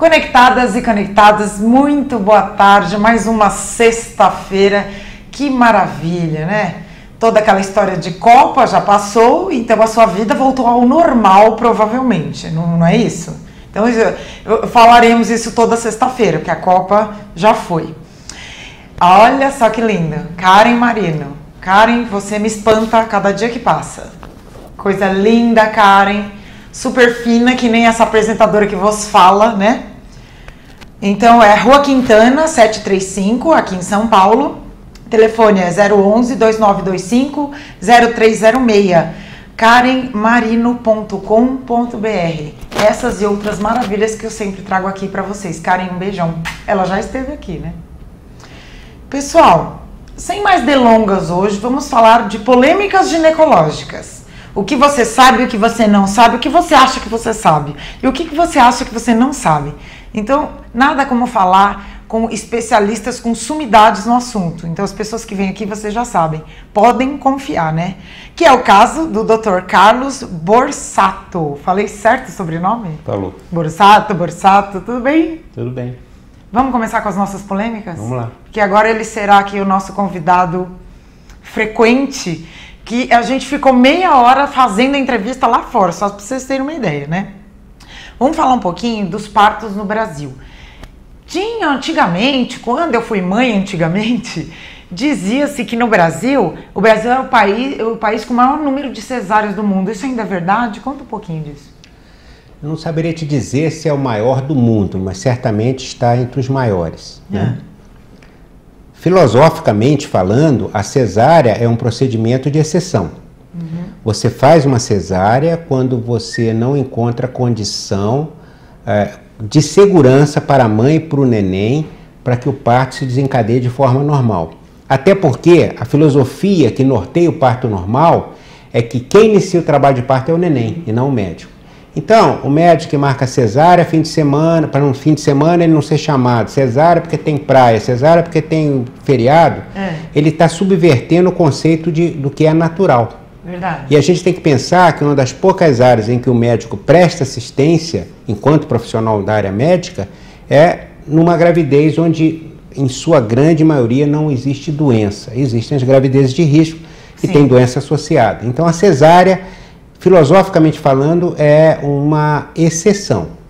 Conectadas e conectados, muito boa tarde, mais uma sexta-feira, que maravilha, né? Toda aquela história de Copa já passou, então a sua vida voltou ao normal, provavelmente, não é isso? Então falaremos isso toda sexta-feira, porque a Copa já foi. Olha só que lindo, Karen Marino. Karen, você me espanta a cada dia que passa. Coisa linda, Karen, super fina, que nem essa apresentadora que vos fala, né? Então é Rua Quintana, 735, aqui em São Paulo. Telefone é 011-2925-0306. karenmarino.com.br. Essas e outras maravilhas que eu sempre trago aqui para vocês. Karen, um beijão. Ela já esteve aqui, né? Pessoal, sem mais delongas hoje, vamos falar de polêmicas ginecológicas. O que você sabe, o que você não sabe, o que você acha que você sabe e o que você acha que você não sabe. Então, nada como falar com especialistas, com sumidades no assunto. Então, as pessoas que vêm aqui, vocês já sabem, podem confiar, né? Que é o caso do Dr. Carlos Borsato. Falei certo o sobrenome? Falou. Borsato, tudo bem? Tudo bem. Vamos começar com as nossas polêmicas? Vamos lá. Porque agora ele será aqui o nosso convidado frequente, que a gente ficou meia hora fazendo a entrevista lá fora, só para vocês terem uma ideia, né? Vamos falar um pouquinho dos partos no Brasil. Tinha antigamente, quando eu fui mãe antigamente, dizia-se que no Brasil, o Brasil era o país com o maior número de cesáreas do mundo. Isso ainda é verdade? Conta um pouquinho disso. Eu não saberia te dizer se é o maior do mundo, mas certamente está entre os maiores. Né? Filosoficamente falando, a cesárea é um procedimento de exceção. Você faz uma cesárea quando você não encontra condição de segurança para a mãe e para o neném para que o parto se desencadeie de forma normal. Até porque a filosofia que norteia o parto normal é que quem inicia o trabalho de parto é o neném e não o médico. Então, o médico que marca cesárea fim de semana, para no fim de semana ele não ser chamado cesárea porque tem praia, cesárea porque tem feriado, ele está subvertendo o conceito do que é natural. Verdade. E a gente tem que pensar que uma das poucas áreas em que o médico presta assistência, enquanto profissional da área médica, é numa gravidez onde, em sua grande maioria, não existe doença. Existem as gravidezes de risco que têm doença associada. Então, a cesárea, filosoficamente falando, é uma exceção.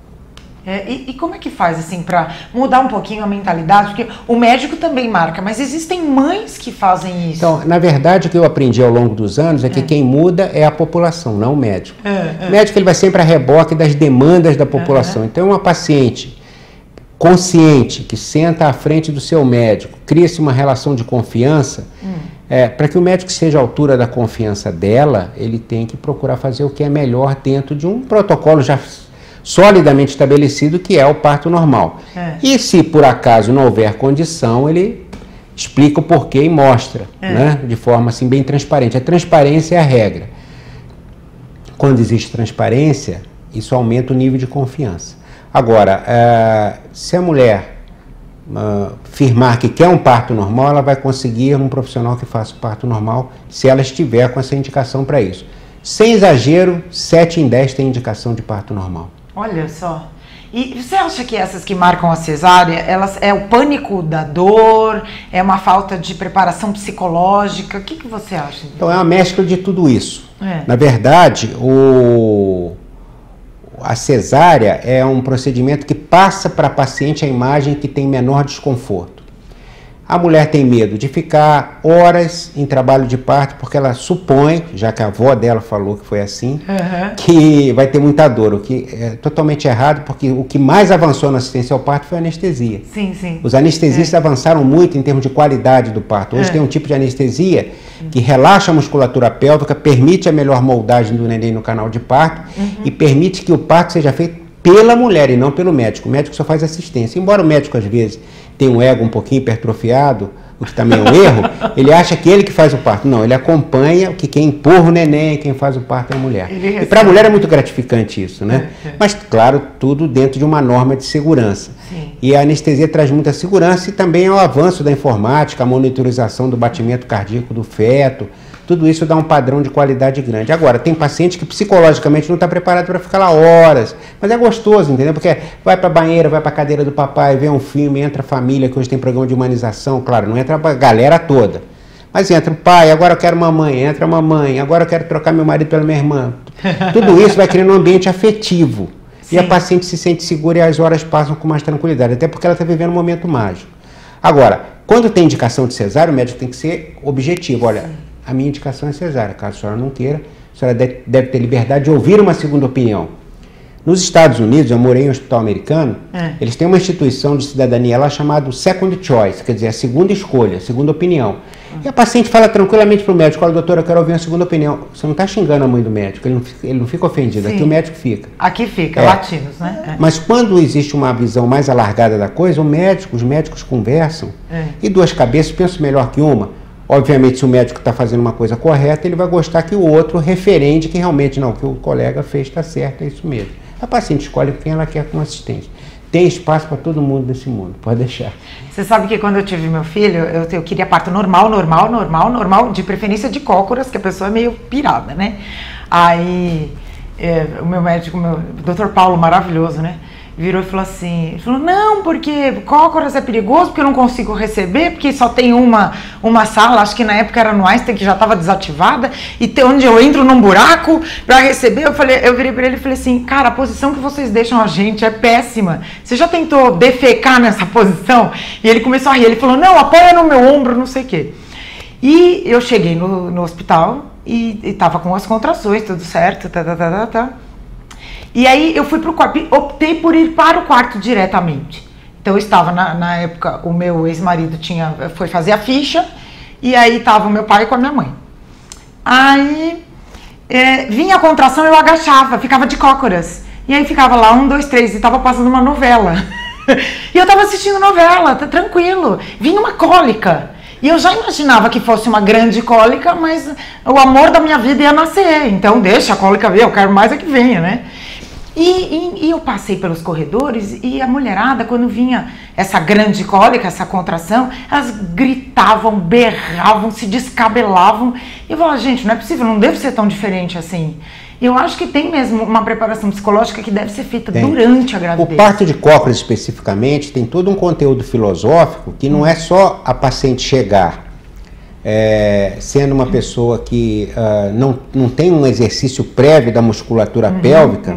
E como é que faz, assim, para mudar um pouquinho a mentalidade? Porque o médico também marca, mas existem mães que fazem isso. Então, na verdade, o que eu aprendi ao longo dos anos é que quem muda é a população, não o médico. O médico ele vai sempre a reboque das demandas da população. Então, uma paciente consciente que senta à frente do seu médico, cria-se uma relação de confiança, para que o médico esteja à altura da confiança dela, ele tem que procurar fazer o que é melhor dentro de um protocolo já solidamente estabelecido, que é o parto normal. E se por acaso não houver condição, ele explica o porquê e mostra, né? De forma assim bem transparente. A transparência é a regra. Quando existe transparência, isso aumenta o nível de confiança. Agora, se a mulher afirmar que quer um parto normal, ela vai conseguir um profissional que faça o parto normal, se ela estiver com essa indicação para isso. Sem exagero, 7 em 10 tem indicação de parto normal. Olha só. E você acha que essas que marcam a cesárea, elas é o pânico da dor, é uma falta de preparação psicológica? O que você acha? Então é uma mescla de tudo isso. Na verdade, a cesárea é um procedimento que passa para a paciente a imagem que tem menor desconforto. A mulher tem medo de ficar horas em trabalho de parto porque ela supõe, já que a avó dela falou que foi assim, que vai ter muita dor, o que é totalmente errado, porque o que mais avançou na assistência ao parto foi a anestesia. Sim. Os anestesistas avançaram muito em termos de qualidade do parto. Hoje tem um tipo de anestesia que relaxa a musculatura pélvica, permite a melhor moldagem do neném no canal de parto e permite que o parto seja feito pela mulher e não pelo médico. O médico só faz assistência. Embora o médico, às vezes, tenha um ego um pouquinho hipertrofiado, o que também é um erro, ele acha que ele que faz o parto. Não, ele acompanha, que quem empurra o neném, quem faz o parto é a mulher. E para a mulher é muito gratificante isso, né? Mas, claro, tudo dentro de uma norma de segurança. E a anestesia traz muita segurança e também é o avanço da informática, a monitorização do batimento cardíaco do feto, tudo isso dá um padrão de qualidade grande. Agora, tem paciente que psicologicamente não está preparado para ficar lá horas, mas é gostoso, entendeu? Porque vai para a banheira, vai para a cadeira do papai, vê um filme, entra a família, que hoje tem programa de humanização, claro, não entra a galera toda, mas entra o pai, agora eu quero mamãe, entra a mamãe, agora eu quero trocar meu marido pela minha irmã. Tudo isso vai criando um ambiente afetivo. Sim. E a paciente se sente segura e as horas passam com mais tranquilidade, até porque ela está vivendo um momento mágico. Agora, quando tem indicação de cesárea, o médico tem que ser objetivo. Olha, a minha indicação é cesárea. Caso a senhora não queira, a senhora deve ter liberdade de ouvir uma segunda opinião. Nos Estados Unidos, eu morei em um hospital americano, eles têm uma instituição de cidadania lá chamada Second Choice, quer dizer, a segunda escolha, a segunda opinião. E a paciente fala tranquilamente para o médico, olha, doutora, eu quero ouvir uma segunda opinião. Você não está xingando a mãe do médico, ele não fica ofendido. Sim. Aqui o médico fica. Aqui fica, latinos, né? Mas quando existe uma visão mais alargada da coisa, os médicos conversam e duas cabeças pensam melhor que uma. Obviamente, se o médico está fazendo uma coisa correta, ele vai gostar que o outro referende que realmente não, o que o colega fez está certo, é isso mesmo. A paciente escolhe quem ela quer como assistente. Tem espaço para todo mundo nesse mundo, pode deixar. Você sabe que quando eu tive meu filho, eu queria parto normal, de preferência de cócoras, que a pessoa é meio pirada, né? Aí, o meu médico, o Dr. Paulo, maravilhoso, né? Virou e falou assim, não, porque cócoras é perigoso, porque eu não consigo receber, porque só tem uma sala, acho que na época era no Einstein, que já estava desativada, e onde eu entro num buraco para receber, eu virei para ele e falei assim, cara, a posição que vocês deixam a gente é péssima, você já tentou defecar nessa posição? E ele começou a rir, ele falou, não, apoia no meu ombro, não sei o quê. E eu cheguei no hospital e estava com as contrações, tudo certo, E aí eu fui pro quarto, optei por ir para o quarto diretamente. Então eu estava, na época, o meu ex-marido foi fazer a ficha, e aí estava o meu pai com a minha mãe. Aí vinha a contração, eu agachava, ficava de cócoras. E aí ficava lá, 1, 2, 3, e estava passando uma novela. E eu estava assistindo novela, tá tranquilo. Vinha uma cólica. E eu já imaginava que fosse uma grande cólica, mas o amor da minha vida ia nascer. Então deixa a cólica vir, eu quero mais é que venha, né? E eu passei pelos corredores e a mulherada, quando vinha essa grande cólica, essa contração, elas gritavam, berravam, se descabelavam. E eu falava, gente, não é possível, não deve ser tão diferente assim. Eu acho que tem mesmo uma preparação psicológica que deve ser feita durante a gravidez. O parto de cócoras, especificamente, tem todo um conteúdo filosófico que não é só a paciente chegar, sendo uma pessoa que não tem um exercício prévio da musculatura pélvica,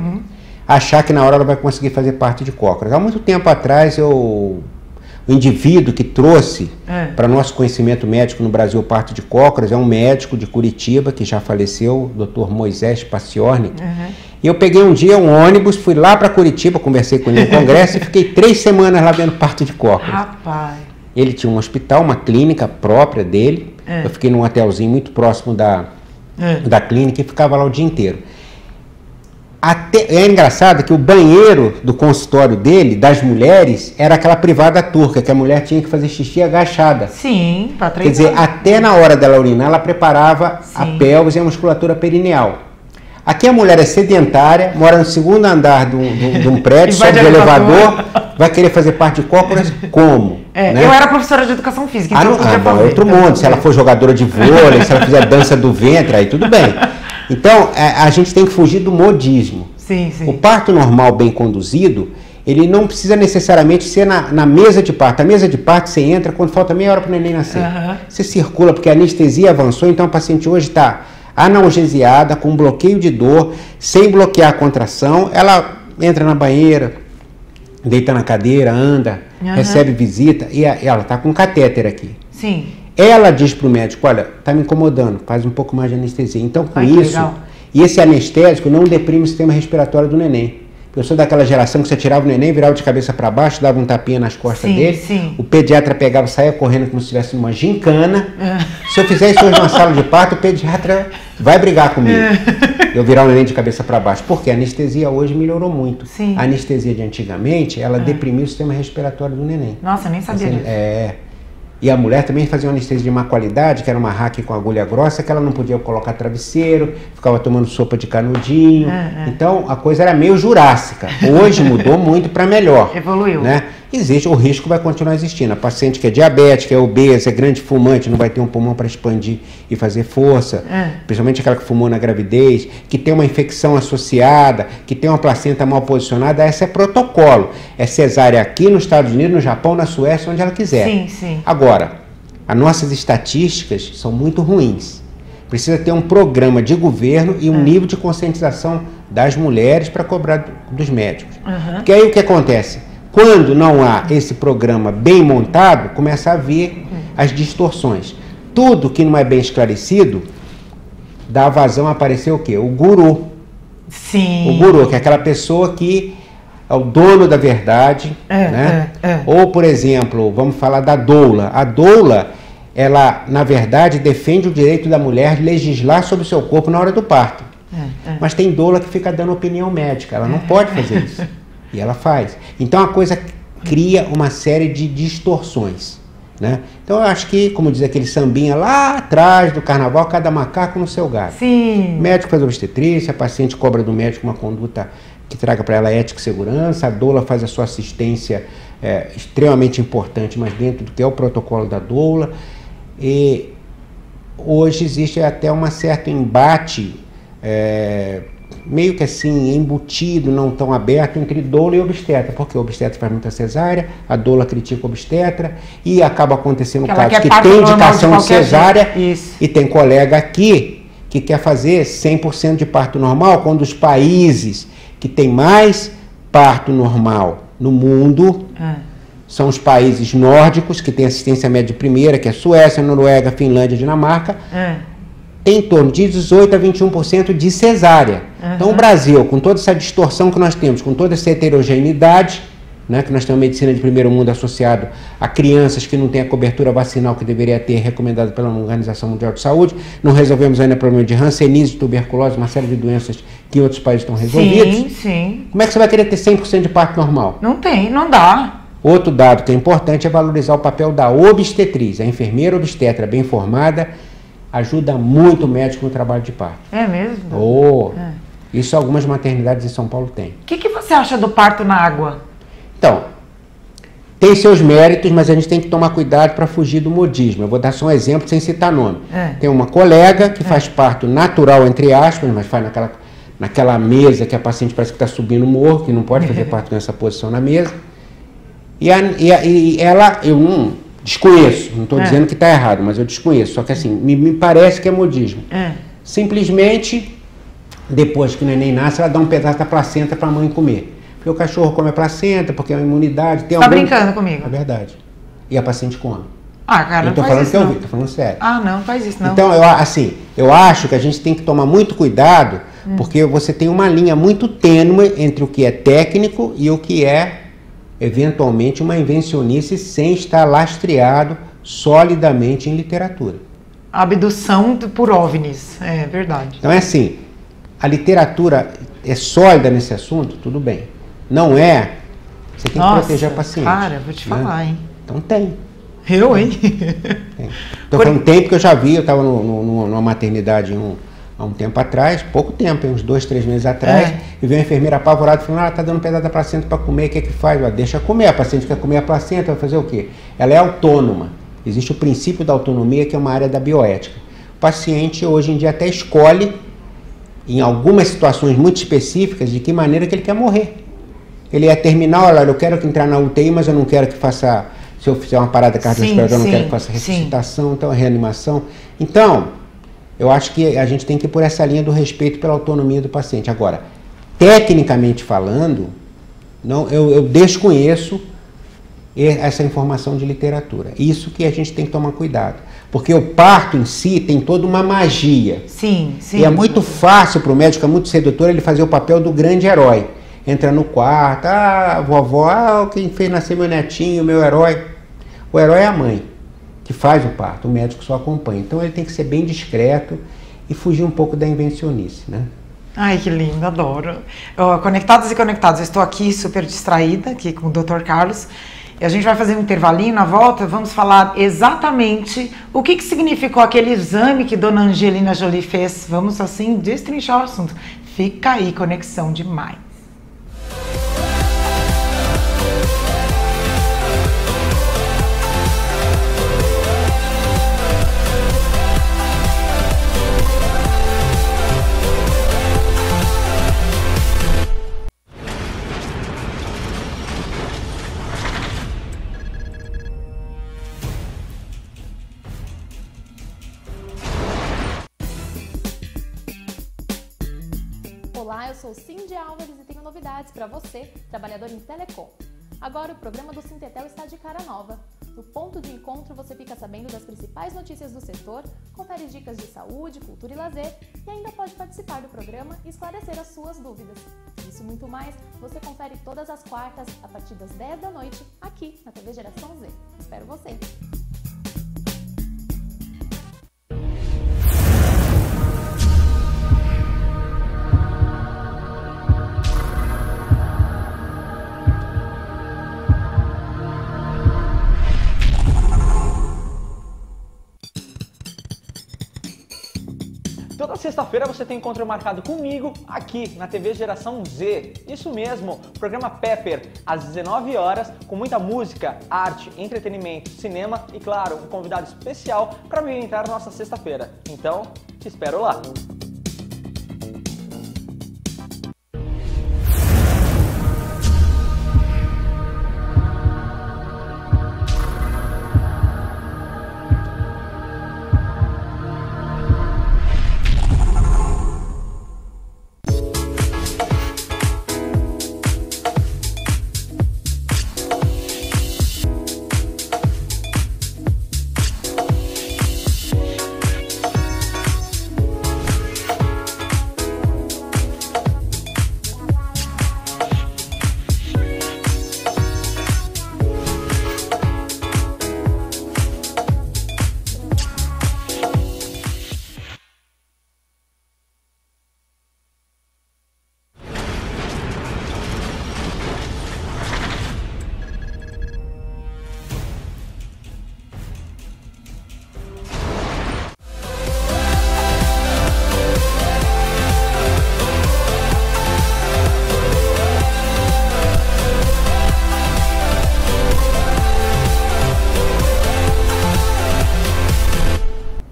achar que na hora ela vai conseguir fazer parte de cócoras. Há muito tempo atrás, o indivíduo que trouxe para nosso conhecimento médico no Brasil o parto de cócoras é um médico de Curitiba, que já faleceu, o Dr. Moisés Paciornik. E eu peguei um dia um ônibus, fui lá para Curitiba, conversei com ele no congresso e fiquei 3 semanas lá vendo parto de cócoras. Rapaz! Ele tinha um hospital, uma clínica própria dele. Eu fiquei num hotelzinho muito próximo da clínica e ficava lá o dia inteiro. É engraçado que o banheiro do consultório dele, das mulheres, era aquela privada turca, que a mulher tinha que fazer xixi agachada. Sim, para treinar. Quer dizer, até na hora dela urinar, ela preparava a pelvis e a musculatura perineal. Aqui a mulher é sedentária, mora no segundo andar de um prédio, sobe de elevador, vai querer fazer parte de cócoras como? Né? Eu era professora de educação física, então eu podia fazer. É outro mundo, se ela for jogadora de vôlei, se ela fizer a dança do ventre, aí tudo bem. Então, a gente tem que fugir do modismo. Sim, sim. O parto normal bem conduzido, ele não precisa necessariamente ser na mesa de parto. A mesa de parto você entra quando falta meia hora para o neném nascer. Você circula, porque a anestesia avançou, então a paciente hoje está analgesiada, com bloqueio de dor, sem bloquear a contração. Ela entra na banheira, deita na cadeira, anda, recebe visita, e ela está com catéter aqui. Sim. Ela diz para o médico, olha, está me incomodando, faz um pouco mais de anestesia. Então, com isso, e esse anestésico não deprime o sistema respiratório do neném. Eu sou daquela geração que você tirava o neném, virava de cabeça para baixo, dava um tapinha nas costas dele. Sim. O pediatra pegava, saia correndo como se estivesse numa gincana. Se eu fizer isso hoje numa sala de parto, o pediatra vai brigar comigo. Eu virar o neném de cabeça para baixo. Porque a anestesia hoje melhorou muito. Sim. A anestesia de antigamente, ela deprimia o sistema respiratório do neném. Nossa, eu nem sabia disso. E a mulher também fazia uma anestesia de má qualidade, que era uma raque com agulha grossa, que ela não podia colocar travesseiro, ficava tomando sopa de canudinho. Então, a coisa era meio jurássica. Hoje mudou muito para melhor. Evoluiu. Né? existe, o risco vai continuar existindo. A paciente que é diabética, é obesa, é grande fumante, não vai ter um pulmão para expandir e fazer força, principalmente aquela que fumou na gravidez, que tem uma infecção associada, que tem uma placenta mal posicionada, essa é protocolo. É cesárea aqui nos Estados Unidos, no Japão, na Suécia, onde ela quiser. Sim, sim. Agora, as nossas estatísticas são muito ruins. Precisa ter um programa de governo e um nível de conscientização das mulheres para cobrar dos médicos. Porque aí o que acontece? Quando não há esse programa bem montado, começa a haver as distorções. Tudo que não é bem esclarecido, dá vazão a aparecer o quê? O guru. Sim. O guru, que é aquela pessoa que é o dono da verdade. Ou, por exemplo, vamos falar da doula. A doula, ela, na verdade, defende o direito da mulher de legislar sobre o seu corpo na hora do parto. Mas tem doula que fica dando opinião médica. Ela não pode fazer isso. E ela faz. Então a coisa cria uma série de distorções, né? Então eu acho que, como diz aquele sambinha lá atrás do carnaval, cada macaco no seu galho. Sim. O médico faz obstetrícia, a paciente cobra do médico uma conduta que traga para ela ética e segurança, a doula faz a sua assistência extremamente importante, mas dentro do que é o protocolo da doula. E hoje existe até um certo embate meio que assim, embutido, não tão aberto, entre doula e obstetra, porque o obstetra faz muita cesárea, a doula critica o obstetra, e acaba acontecendo casos que tem indicação de cesárea, e tem colega aqui que quer fazer 100% de parto normal, quando os países que tem mais parto normal no mundo são os países nórdicos, que têm assistência média de primeira, que é Suécia, Noruega, Finlândia, Dinamarca, tem em torno de 18% a 21% de cesárea. Então o Brasil, com toda essa distorção que nós temos, com toda essa heterogeneidade, né, que nós temos medicina de primeiro mundo associado a crianças que não têm a cobertura vacinal que deveria ter, recomendada pela Organização Mundial de Saúde, não resolvemos ainda o problema de hanseníase, tuberculose, uma série de doenças que em outros países estão resolvidas. Sim, sim. Como é que você vai querer ter 100% de parto normal? Não tem, não dá. Outro dado que é importante é valorizar o papel da obstetriz. A enfermeira obstetra bem formada ajuda muito o médico no trabalho de parto. É mesmo? Isso algumas maternidades em São Paulo têm. O que você acha do parto na água? Então, tem seus méritos, mas a gente tem que tomar cuidado para fugir do modismo. Eu vou dar só um exemplo sem citar nome. Tem uma colega que faz parto natural, entre aspas, mas faz naquela mesa que a paciente parece que está subindo o morro, que não pode fazer parto nessa posição na mesa. E ela, eu não desconheço, não estou dizendo que está errado, mas eu desconheço. Só que assim, me parece que é modismo. Simplesmente, depois que o neném nasce, ela dá um pedaço da placenta para a mãe comer. Porque o cachorro come a placenta, porque é uma imunidade. Você está brincando comigo? É verdade. E a paciente come. Cara, não faz isso não. Estou falando sério. Não faz isso não. Então, eu acho que a gente tem que tomar muito cuidado, porque você tem uma linha muito tênue entre o que é técnico e o que é eventualmente uma invencionice sem estar lastreado solidamente em literatura. Abdução por OVNIs, é verdade. Então é assim, a literatura é sólida nesse assunto, tudo bem. Não é, você tem que proteger a paciente. Cara, vou te falar, hein? Então tem. Eu, hein? Estou falando tempo que eu já vi, eu estava numa maternidade há um tempo atrás, pouco tempo, uns 2, 3 meses atrás, e veio uma enfermeira apavorada falando, ela está dando um pedaço da placenta para comer, o que é que faz? Deixa comer, a paciente quer comer a placenta, vai fazer o quê? Ela é autônoma. Existe o princípio da autonomia, que é uma área da bioética. O paciente, hoje em dia, até escolhe, em algumas situações muito específicas, de que maneira que ele quer morrer. Ele é terminal, olha, eu quero entrar na UTI, mas eu não quero que faça, se eu fizer uma parada cardiorrespiratória, eu não quero que faça ressuscitação, então reanimação. Então, eu acho que a gente tem que ir por essa linha do respeito pela autonomia do paciente. Agora, tecnicamente falando, eu desconheço essa informação de literatura. Isso que a gente tem que tomar cuidado. Porque o parto em si tem toda uma magia. Sim. E é muito fácil para o médico, é muito sedutor ele fazer o papel do grande herói. Entra no quarto, vovó, quem fez nascer meu netinho, meu herói. O herói é a mãe, que faz o parto, o médico só acompanha. Então ele tem que ser bem discreto e fugir um pouco da invencionice, né? Ai, que lindo, adoro. Conectados e conectados, eu estou aqui super distraída, aqui com o Dr. Carlos, e a gente vai fazer um intervalinho, na volta vamos falar exatamente o que significou aquele exame que Dona Angelina Jolie fez. Vamos, assim, destrinchar o assunto. Fica aí, conexão demais. sou Cindy Álvares e tenho novidades para você, trabalhador em telecom. Agora o programa do Sintetel está de cara nova. No ponto de encontro você fica sabendo das principais notícias do setor, confere dicas de saúde, cultura e lazer e ainda pode participar do programa e esclarecer as suas dúvidas. Isso e muito mais você confere todas as quartas a partir das 10 da noite aqui na TV Geração Z. Espero você! Toda sexta-feira você tem encontro marcado comigo aqui na TV Geração Z. Isso mesmo, programa Pepper, às 19 horas, com muita música, arte, entretenimento, cinema e, claro, um convidado especial para ambientar nossa sexta-feira. Então, te espero lá.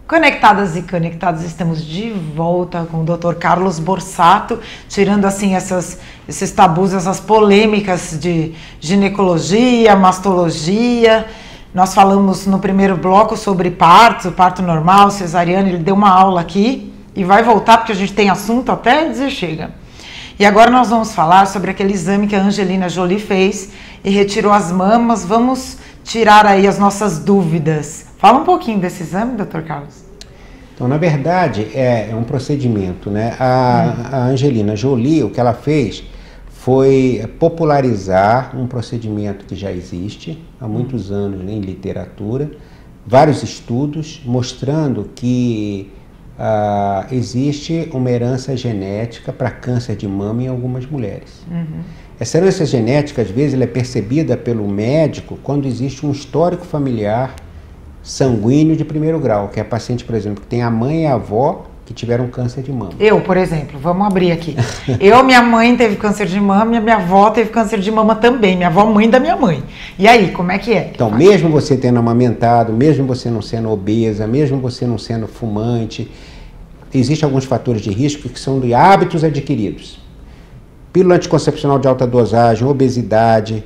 Conectadas e conectados, estamos de volta com o Dr. Carlos Borsato, tirando assim esses tabus, essas polêmicas de ginecologia, mastologia. Nós falamos no primeiro bloco sobre parto normal, cesariana, ele deu uma aula aqui e vai voltar porque a gente tem assunto até dizer chega. E agora nós vamos falar sobre aquele exame que a Angelina Jolie fez e retirou as mamas. Vamos tirar aí as nossas dúvidas. Fala um pouquinho desse exame, Dr. Carlos. Então, na verdade, é um procedimento, né? A Angelina Jolie, o que ela fez foi popularizar um procedimento que já existe há muitos anos, né, em literatura, vários estudos mostrando que existe uma herança genética para câncer de mama em algumas mulheres. Essa herança genética, às vezes, ela é percebida pelo médico quando existe um histórico familiar sanguíneo de primeiro grau, que é a paciente, por exemplo, que tem a mãe e a avó que tiveram câncer de mama. Eu, por exemplo, vamos abrir aqui. Minha mãe teve câncer de mama e minha avó teve câncer de mama também. Minha avó, mãe da minha mãe. E aí, como é que é? Então, mesmo você tendo amamentado, mesmo você não sendo obesa, mesmo você não sendo fumante, existem alguns fatores de risco que são de hábitos adquiridos. Pílula anticoncepcional de alta dosagem, obesidade.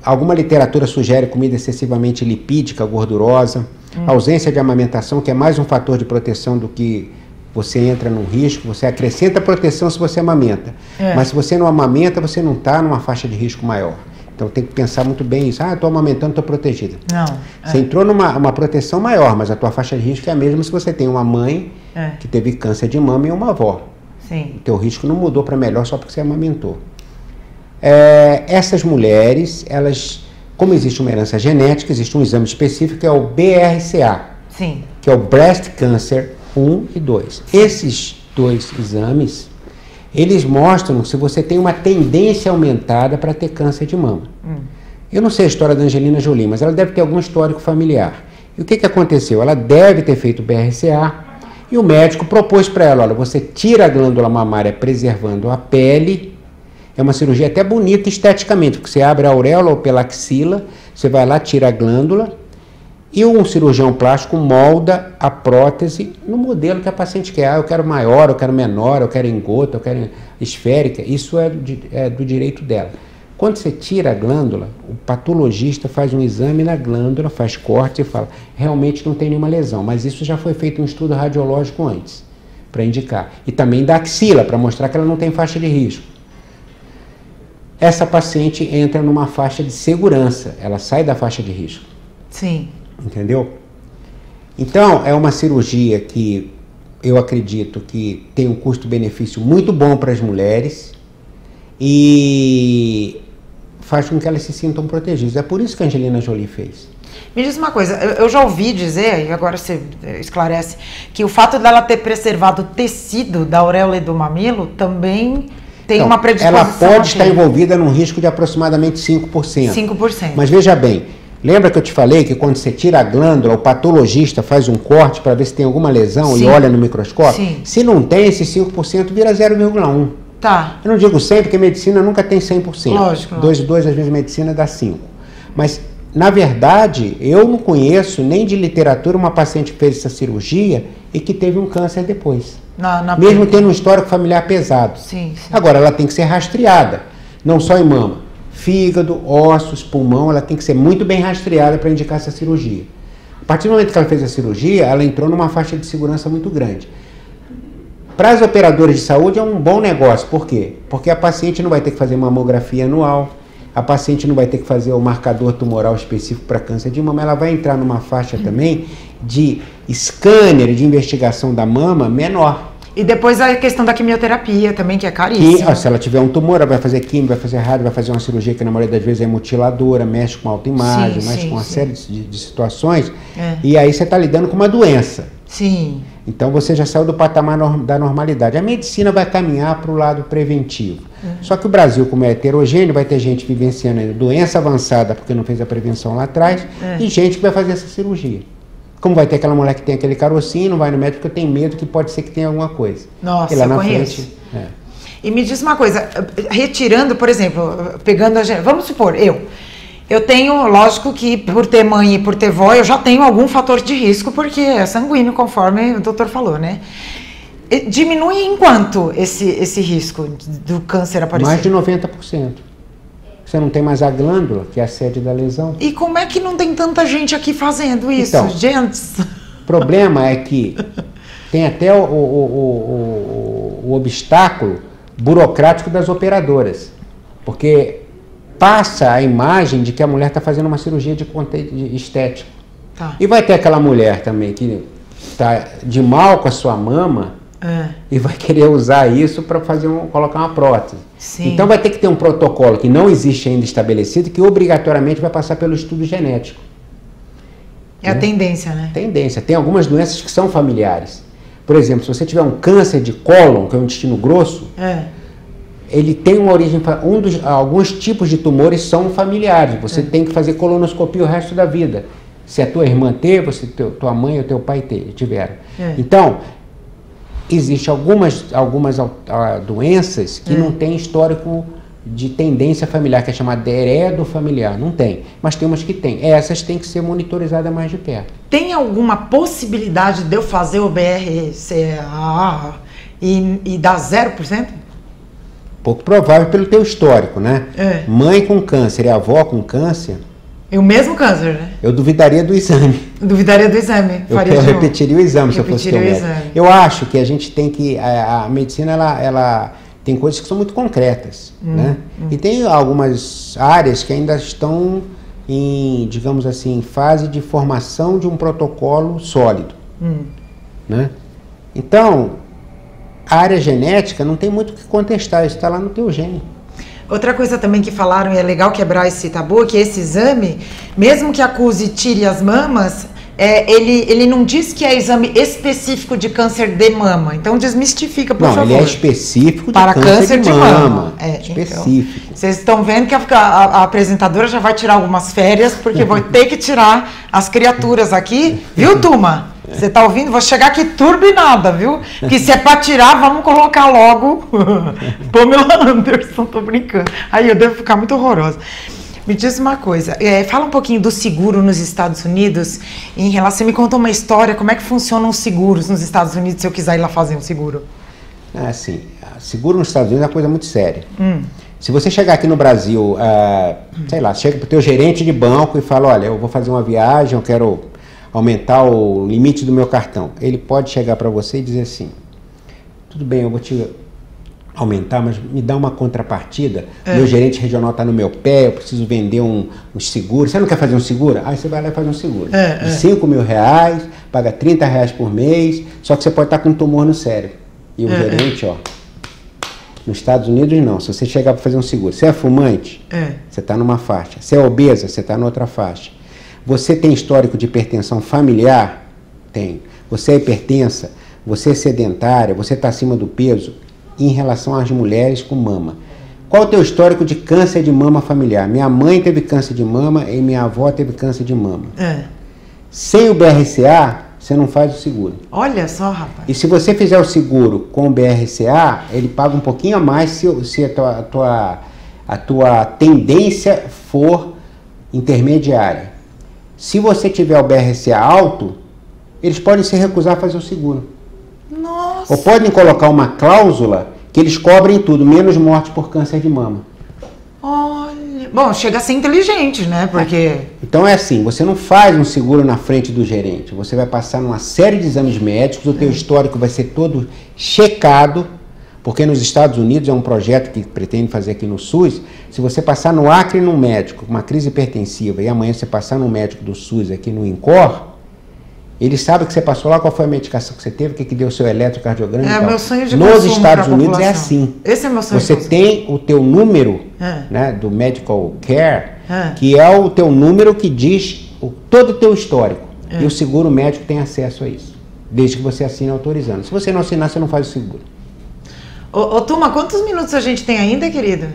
Alguma literatura sugere comida excessivamente lipídica, gordurosa, ausência de amamentação, que é mais um fator de proteção do que você entra num risco. Você acrescenta proteção se você amamenta, mas se você não amamenta, você não está numa faixa de risco maior. Então tem que pensar muito bem isso. Estou amamentando, estou protegida. Não. Você entrou numa proteção maior, mas a tua faixa de risco é a mesma se você tem uma mãe que teve câncer de mama e uma avó. Sim. O teu risco não mudou para melhor só porque você amamentou. Essas mulheres, elas, como existe uma herança genética, existe um exame específico que é o BRCA, Sim. que é o Breast Cancer 1 e 2. Esses dois exames, eles mostram se você tem uma tendência aumentada para ter câncer de mama. Eu não sei a história da Angelina Jolie, mas ela deve ter algum histórico familiar. E o que aconteceu? Ela deve ter feito BRCA e o médico propôs para ela, olha, você tira a glândula mamária preservando a pele. É uma cirurgia até bonita esteticamente, porque você abre a auréola ou pela axila, você vai lá, tira a glândula e um cirurgião plástico molda a prótese no modelo que a paciente quer. Eu quero maior, eu quero menor, eu quero em gota, eu quero esférica. Isso é do direito dela. Quando você tira a glândula, o patologista faz um exame na glândula, faz corte e fala, realmente não tem nenhuma lesão, mas isso já foi feito um estudo radiológico antes. para indicar. E também da axila, para mostrar que ela não tem faixa de risco. Essa paciente entra numa faixa de segurança, ela sai da faixa de risco. Sim. Entendeu? Então, é uma cirurgia que eu acredito que tem um custo-benefício muito bom para as mulheres e faz com que elas se sintam protegidas. É por isso que a Angelina Jolie fez. Me diz uma coisa, eu já ouvi dizer, e agora você esclarece, que o fato dela ter preservado o tecido da auréola e do mamilo também tem uma predisposição. Ela pode estar envolvida num risco de aproximadamente 5%. 5%. Mas veja bem, lembra que eu te falei que quando você tira a glândula, o patologista faz um corte para ver se tem alguma lesão e olha no microscópio? Sim. Se não tem, esse 5% vira 0,1%. Tá. Eu não digo 100%, porque medicina nunca tem 100%. Lógico. 2 e 2, às vezes, medicina dá 5%. Mas, na verdade, eu não conheço nem de literatura uma paciente que fez essa cirurgia e que teve um câncer depois. Mesmo tendo um histórico familiar pesado. Sim. Agora, ela tem que ser rastreada, não só em mama. Fígado, ossos, pulmão, ela tem que ser muito bem rastreada para indicar essa cirurgia. A partir do momento que ela fez a cirurgia, ela entrou numa faixa de segurança muito grande. Para as operadoras de saúde é um bom negócio. Por quê? Porque a paciente não vai ter que fazer mamografia anual, a paciente não vai ter que fazer o marcador tumoral específico para câncer de mama, ela vai entrar numa faixa também de scanner de investigação da mama menor. E depois a questão da quimioterapia também, que é caríssima. Se ela tiver um tumor, ela vai fazer quimio, vai fazer rádio, vai fazer uma cirurgia que na maioria das vezes é mutiladora, mexe com autoimagem, mexe com uma série de situações. E aí você está lidando com uma doença. Sim. Então você já saiu do patamar da normalidade. A medicina vai caminhar para o lado preventivo. Só que o Brasil, como é heterogêneo, vai ter gente vivenciando doença avançada porque não fez a prevenção lá atrás e gente que vai fazer essa cirurgia. Como vai ter aquela mulher que tem aquele carocinho, não vai no médico porque tem medo que pode ser que tenha alguma coisa. Nossa, lá eu na conheço. Frente, E me diz uma coisa, retirando, por exemplo, pegando vamos supor, eu tenho, lógico que por ter mãe e por ter vó, eu já tenho algum fator de risco, porque é sanguíneo, conforme o doutor falou, né? Diminui em quanto esse risco do câncer aparecer? Mais de 90%. Você não tem mais a glândula, que é a sede da lesão. E como é que não tem tanta gente aqui fazendo isso, então, gente? O problema é que tem até o obstáculo burocrático das operadoras. Porque passa a imagem de que a mulher está fazendo uma cirurgia de estética. Tá. E vai ter aquela mulher também que está de mal com a sua mama e vai querer usar isso para colocar uma prótese. Sim. Então vai ter que ter um protocolo que não existe ainda estabelecido, que obrigatoriamente vai passar pelo estudo genético. É a tendência, né? Tendência. Tem algumas doenças que são familiares. Por exemplo, se você tiver um câncer de cólon, que é um intestino grosso, ele tem uma origem, alguns tipos de tumores são familiares. Você tem que fazer colonoscopia o resto da vida. Se a tua irmã teve, se tua mãe ou teu pai tiveram. Então, existem algumas doenças que não têm histórico de tendência familiar, que é chamada heredofamiliar. Não tem, mas tem umas que tem. Essas têm que ser monitorizadas mais de perto. Tem alguma possibilidade de eu fazer o BRCA e dar 0%? Pouco provável pelo teu histórico, né? Mãe com câncer e avó com câncer. É o mesmo câncer, né? Eu duvidaria do exame. Duvidaria do exame. Eu repetiria o exame se eu fosse teu médico. Eu acho que a gente tem que... A medicina, ela tem coisas que são muito concretas, né? E tem algumas áreas que ainda estão em, digamos assim, fase de formação de um protocolo sólido, né? Então, a área genética não tem muito o que contestar, isso está lá no teu gene. Outra coisa também que falaram, e é legal quebrar esse tabu, é que esse exame, mesmo que acuse e tire as mamas, ele não diz que é exame específico de câncer de mama. Então desmistifica, por favor. Não, ele é específico para câncer de mama. Específico. Então, vocês estão vendo que a apresentadora já vai tirar algumas férias, porque vou ter que tirar as criaturas aqui, viu, turma? Você tá ouvindo? Vou chegar aqui turbinada, viu? Que se é pra tirar, vamos colocar logo Pamela Anderson, tô brincando. Aí eu devo ficar muito horrorosa. Me diz uma coisa, fala um pouquinho do seguro nos Estados Unidos, em relação, me conta uma história, como é que funcionam os seguros nos Estados Unidos, se eu quiser ir lá fazer um seguro? Assim, seguro nos Estados Unidos é uma coisa muito séria. Se você chegar aqui no Brasil, sei lá, chega pro teu gerente de banco e fala, olha, eu vou fazer uma viagem, eu quero aumentar o limite do meu cartão. Ele pode chegar para você e dizer assim, tudo bem, eu vou te aumentar, mas me dá uma contrapartida. Meu gerente regional está no meu pé, eu preciso vender uns seguros. Você não quer fazer um seguro? Aí você vai lá e faz um seguro. De 5 mil reais, paga 30 reais por mês, só que você pode estar com um tumor no cérebro. E o gerente, ó, nos Estados Unidos não, se você chegar para fazer um seguro, você é fumante, você está numa faixa. Você é obesa, você está noutra faixa. Você tem histórico de hipertensão familiar? Tem. Você é hipertensa? Você é sedentária? Você está acima do peso? Em relação às mulheres com mama. Qual o teu histórico de câncer de mama familiar? Minha mãe teve câncer de mama e minha avó teve câncer de mama. Sem o BRCA, você não faz o seguro. Olha só, rapaz. E se você fizer o seguro com o BRCA, ele paga um pouquinho a mais se a tua tendência for intermediária. Se você tiver o BRCA alto, eles podem se recusar a fazer o seguro. Nossa. Ou podem colocar uma cláusula que eles cobrem tudo, menos morte por câncer de mama. Olha. Bom, chega a ser inteligente, né? Porque... Então é assim, você não faz um seguro na frente do gerente. Você vai passar numa série de exames médicos, o teu histórico vai ser todo checado, porque nos Estados Unidos é um projeto que pretende fazer aqui no SUS. Se você passar no Acre num médico com uma crise hipertensiva e amanhã você passar no médico do SUS aqui no INCOR, ele sabe que você passou lá, qual foi a medicação que você teve, o que deu o seu eletrocardiograma e tal. Meu sonho de Nos Estados Unidos é assim. Esse é meu sonho. Você tem o teu número né, do Medical Care, que é o teu número que diz todo o teu histórico. E o seguro médico tem acesso a isso, desde que você assine autorizando. Se você não assinar, você não faz o seguro. Ô, Tuma, quantos minutos a gente tem ainda, querido?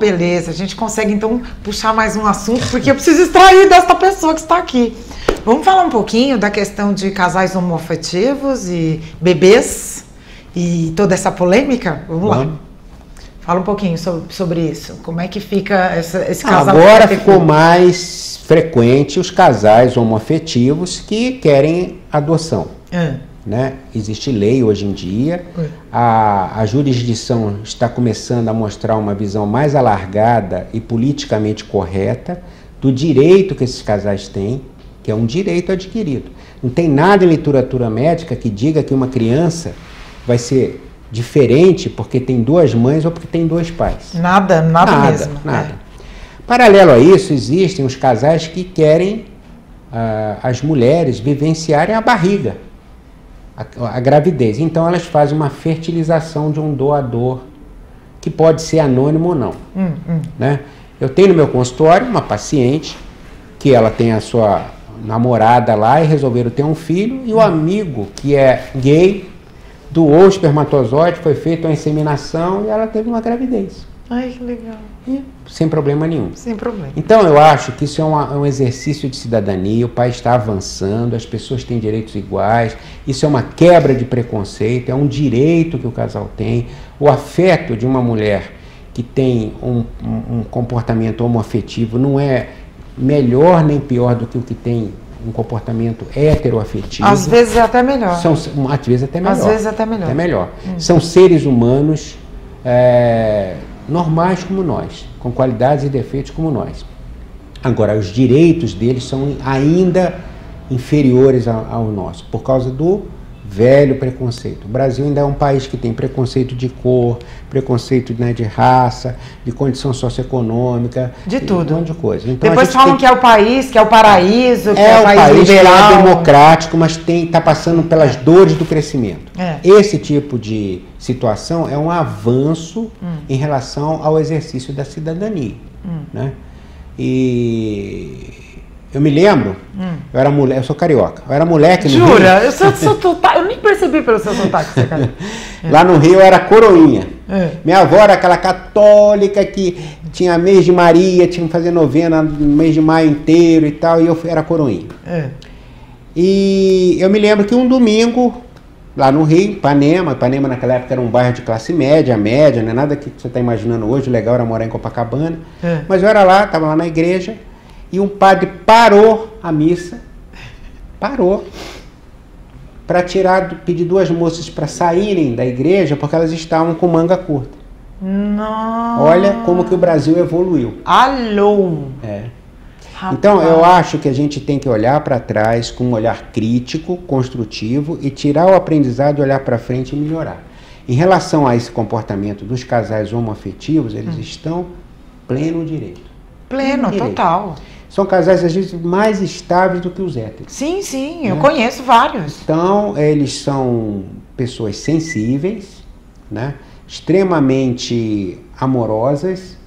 Beleza, a gente consegue então puxar mais um assunto, porque eu preciso extrair desta pessoa que está aqui. Vamos falar um pouquinho da questão de casais homoafetivos e bebês e toda essa polêmica? Vamos lá. Fala um pouquinho sobre isso. Como é que fica esse casal? Agora ficou mais frequente os casais homoafetivos que querem adoção. Né? Existe lei hoje em dia, a jurisdição está começando a mostrar uma visão mais alargada e politicamente correta do direito que esses casais têm, que é um direito adquirido. Não tem nada em literatura médica que diga que uma criança vai ser diferente porque tem duas mães ou porque tem dois pais. Nada mesmo. Nada. Paralelo a isso, existem os casais que querem as mulheres vivenciarem a barriga, a gravidez. Então elas fazem uma fertilização de um doador, que pode ser anônimo ou não. Né? Eu tenho no meu consultório uma paciente que ela tem a sua namorada lá e resolveram ter um filho, e o amigo, que é gay, doou o espermatozoide, foi feita uma inseminação e ela teve uma gravidez. Ai, que legal. E sem problema nenhum. Sem problema. Então eu acho que isso é um exercício de cidadania, o país está avançando, as pessoas têm direitos iguais, isso é uma quebra de preconceito, é um direito que o casal tem. O afeto de uma mulher que tem um comportamento homoafetivo não é melhor nem pior do que o que tem um comportamento heteroafetivo. Às vezes é até melhor. Às vezes até melhor. Às vezes até melhor. Até melhor. São seres humanos normais como nós, com qualidades e defeitos como nós. Agora, os direitos deles são ainda inferiores ao nosso, por causa do velho preconceito. O Brasil ainda é um país que tem preconceito de cor, preconceito, né, de raça, de condição socioeconômica, de tudo, um monte de coisa. Então, depois falam que é o país, que é o paraíso, que é o país liberal, que é democrático, mas está passando pelas dores do crescimento. Esse tipo de situação é um avanço em relação ao exercício da cidadania, né? E eu me lembro, eu era mulher, eu sou carioca, eu era moleque no Rio. Jura? Eu nem percebi pelo seu sotaque, você cara. Lá no Rio eu era coroinha. Minha avó era aquela católica que tinha mês de Maria, tinha que fazer novena no mês de maio inteiro e tal, e eu era coroinha. E eu me lembro que um domingo, lá no Rio, Ipanema naquela época era um bairro de classe média, não é nada que você está imaginando hoje, o legal era morar em Copacabana, mas eu era lá, estava lá na igreja, e um padre parou a missa, para pedir duas moças para saírem da igreja, porque elas estavam com manga curta. Nossa. Olha como que o Brasil evoluiu. Alô! Então, eu acho que a gente tem que olhar para trás com um olhar crítico, construtivo e tirar o aprendizado, olhar para frente e melhorar. Em relação a esse comportamento dos casais homoafetivos, eles estão pleno direito. Pleno, total. São casais, às vezes, mais estáveis do que os héteros. Sim, sim, eu conheço vários. Então, eles são pessoas sensíveis, né? Extremamente amorosas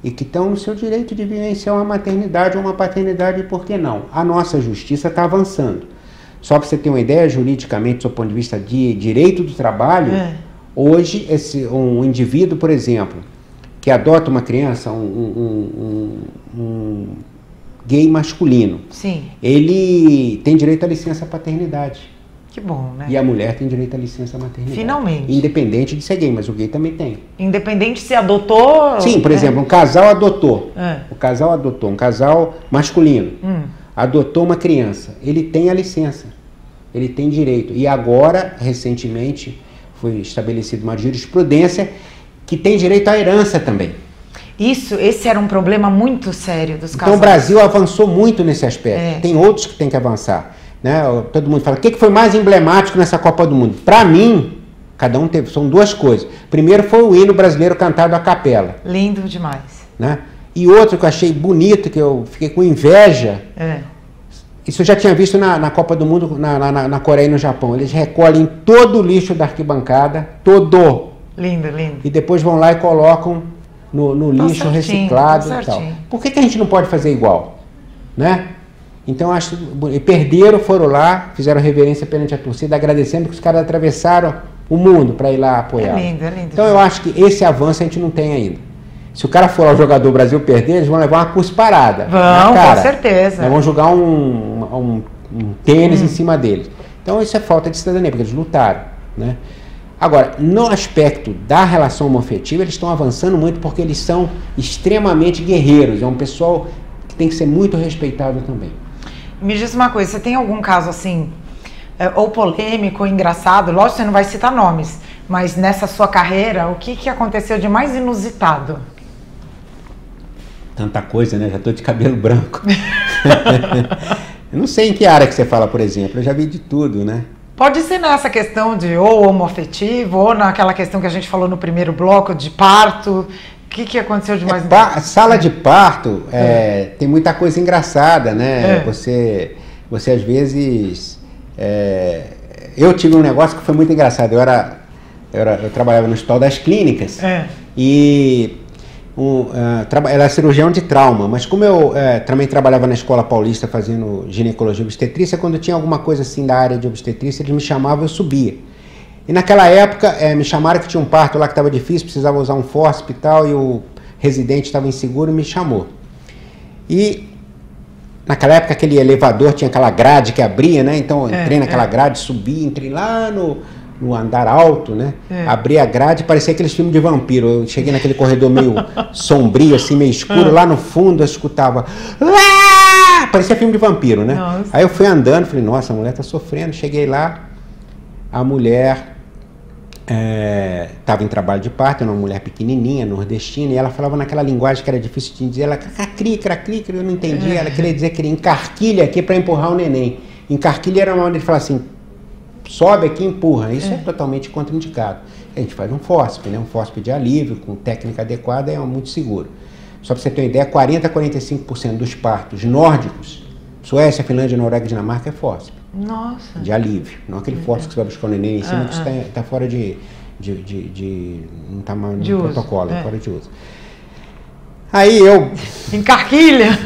e que estão no seu direito de vivenciar uma maternidade ou uma paternidade, por que não? A nossa justiça está avançando. Só para você ter uma ideia, juridicamente, do ponto de vista de direito do trabalho, hoje, um indivíduo, por exemplo, que adota uma criança, um gay masculino, sim, ele tem direito à licença paternidade. Que bom, né? E a mulher tem direito à licença maternidade. Finalmente. Independente de ser gay, mas o gay também tem. Independente se adotou... Sim, por exemplo, um casal adotou. O casal adotou, um casal masculino. Adotou uma criança. Ele tem a licença. Ele tem direito. E agora, recentemente, foi estabelecida uma jurisprudência que tem direito à herança também. Esse era um problema muito sério dos casais. Então o Brasil avançou muito nesse aspecto. Tem outros que tem que avançar. Né? Todo mundo fala, o que foi mais emblemático nessa Copa do Mundo? Para mim, cada um teve, são duas coisas. Primeiro foi o hino brasileiro cantado a capela. Lindo demais. Né? E outro que eu achei bonito, que eu fiquei com inveja, isso eu já tinha visto na Copa do Mundo, na Coreia e no Japão. Eles recolhem todo o lixo da arquibancada, todo. Lindo, lindo. E depois vão lá e colocam no lixo reciclado e tal. Por que a gente não pode fazer igual? Né? Então, acho que perderam, foram lá, fizeram reverência perante a torcida, agradecendo que os caras atravessaram o mundo para ir lá apoiar. É lindo, é lindo. Então, eu acho que esse avanço a gente não tem ainda. Se o cara for lá, o jogador Brasil perder, eles vão levar uma cusparada. Vão, com certeza. Nós vamos jogar um tênis em cima deles. Então, isso é falta de cidadania, porque eles lutaram. Né? Agora, no aspecto da relação homoafetiva, eles estão avançando muito porque eles são extremamente guerreiros. É um pessoal que tem que ser muito respeitado também. Me diz uma coisa, você tem algum caso assim, ou polêmico, ou engraçado? Lógico que você não vai citar nomes, mas nessa sua carreira, o que aconteceu de mais inusitado? Tanta coisa, né? Já estou de cabelo branco. Eu não sei em que área que você fala, por exemplo. Eu já vi de tudo, né? Pode ser nessa questão de ou homoafetivo, ou naquela questão que a gente falou no primeiro bloco, de parto. O que aconteceu de mais sala de parto, tem muita coisa engraçada, né? Você às vezes... eu tive um negócio que foi muito engraçado. Eu trabalhava no Hospital das Clínicas e ela era cirurgião de trauma, mas como eu também trabalhava na Escola Paulista fazendo ginecologia e obstetrícia, quando tinha alguma coisa assim da área de obstetrícia, eles me chamavam, eu subia. E naquela época me chamaram que tinha um parto lá que estava difícil, precisava usar um fórceps e tal, e o residente estava inseguro e me chamou. E naquela época aquele elevador tinha aquela grade que abria, né? Então eu entrei naquela grade, subi, entrei lá no andar alto, né? Abri a grade, parecia aqueles filmes de vampiro. Eu cheguei naquele corredor meio sombrio, assim, meio escuro, lá no fundo eu escutava... Parecia filme de vampiro, né? Nossa. Aí eu fui andando, falei, nossa, a mulher tá sofrendo. Cheguei lá, a mulher estava em trabalho de parto, era uma mulher pequenininha, nordestina, e ela falava naquela linguagem que era difícil de dizer, ela cacri, eu não entendia, ela queria dizer que ele encarquilha aqui para empurrar o neném. Encarquilha era uma maneira de falar assim, sobe aqui e empurra. Isso é totalmente contraindicado. A gente faz um fórceps, né? Um fórceps de alívio, com técnica adequada, é muito seguro. Só para você ter uma ideia, 40% a 45% dos partos nórdicos, Suécia, Finlândia, Noruega e Dinamarca, é fórceps. Nossa. De alívio. Não aquele fórceps que você vai buscar o neném em cima, que está fora não está no protocolo, é fora de uso. Aí eu... Encarquilha!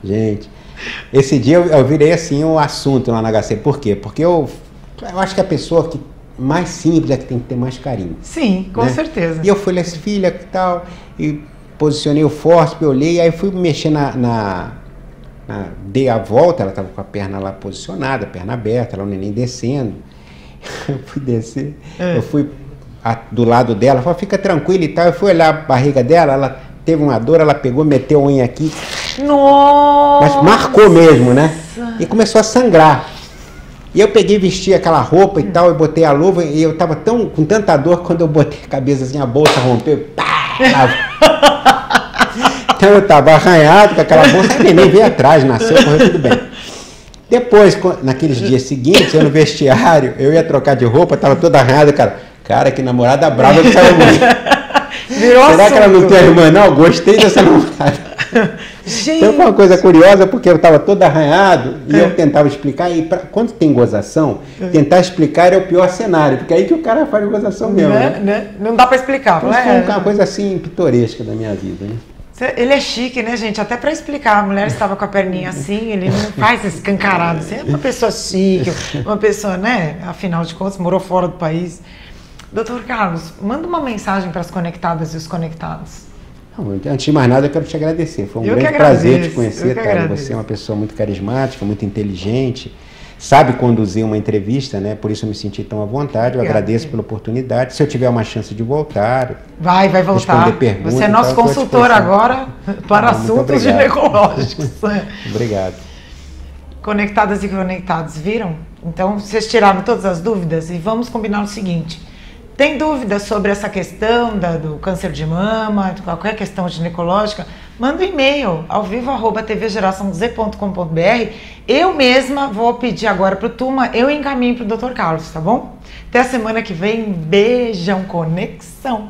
Gente, esse dia eu virei assim um assunto lá na HC. Por quê? Porque eu acho que a pessoa que mais simples é que tem que ter mais carinho. Sim, com certeza. E eu fui lá, filha, que tal, e posicionei o fórceps, olhei, aí fui mexer dei a volta, ela estava com a perna lá posicionada, perna aberta, lá o neném descendo. Eu fui descer, eu fui do lado dela, falei, fica tranquila e tal. Eu fui olhar a barriga dela, ela teve uma dor, ela pegou, meteu a unha aqui. Nossa! Mas marcou mesmo, né? E começou a sangrar. E eu peguei, vesti aquela roupa e tal, e botei a luva, e eu tava com tanta dor, quando eu botei a cabeça assim, a bolsa rompeu, pá! Então eu estava arranhado com aquela bolsa, a neném veio atrás, nasceu, correu tudo bem. Depois, naqueles dias seguintes, eu no vestiário, eu ia trocar de roupa, estava toda arranhada, cara, que namorada brava que saiu muito. Será que ela não tem irmã? Não, gostei dessa namorada. Gente. Então foi uma coisa curiosa, porque eu estava todo arranhado e eu tentava explicar, e quando tem gozação, tentar explicar é o pior cenário, porque é aí que o cara faz gozação mesmo. Né? Não dá para explicar. Então, foi uma coisa assim pitoresca da minha vida, né? Ele é chique, né, gente? Até para explicar. A mulher estava com a perninha assim, ele não faz escancarado. Você é uma pessoa chique, uma pessoa, né? Afinal de contas, morou fora do país. Doutor Carlos, manda uma mensagem para as conectadas e os conectados. Antes de mais nada, eu quero te agradecer. Foi um grande prazer te conhecer, Thalia. Você é uma pessoa muito carismática, muito inteligente, sabe conduzir uma entrevista, né? Por isso eu me senti tão à vontade. Eu agradeço pela oportunidade. Se eu tiver uma chance de voltar, vai voltar. Perguntas, você é nosso consultor agora para assuntos ginecológicos. Obrigado. Conectadas e conectados, viram? Então, vocês tiraram todas as dúvidas e vamos combinar o seguinte. Tem dúvidas sobre essa questão do câncer de mama, de qualquer questão ginecológica? Manda um e-mail ao vivo@tvgeraçãoz.com.br. Eu mesma vou pedir agora para o Tuma, eu encaminho para o Dr. Carlos, tá bom? Até a semana que vem. Beijão, conexão!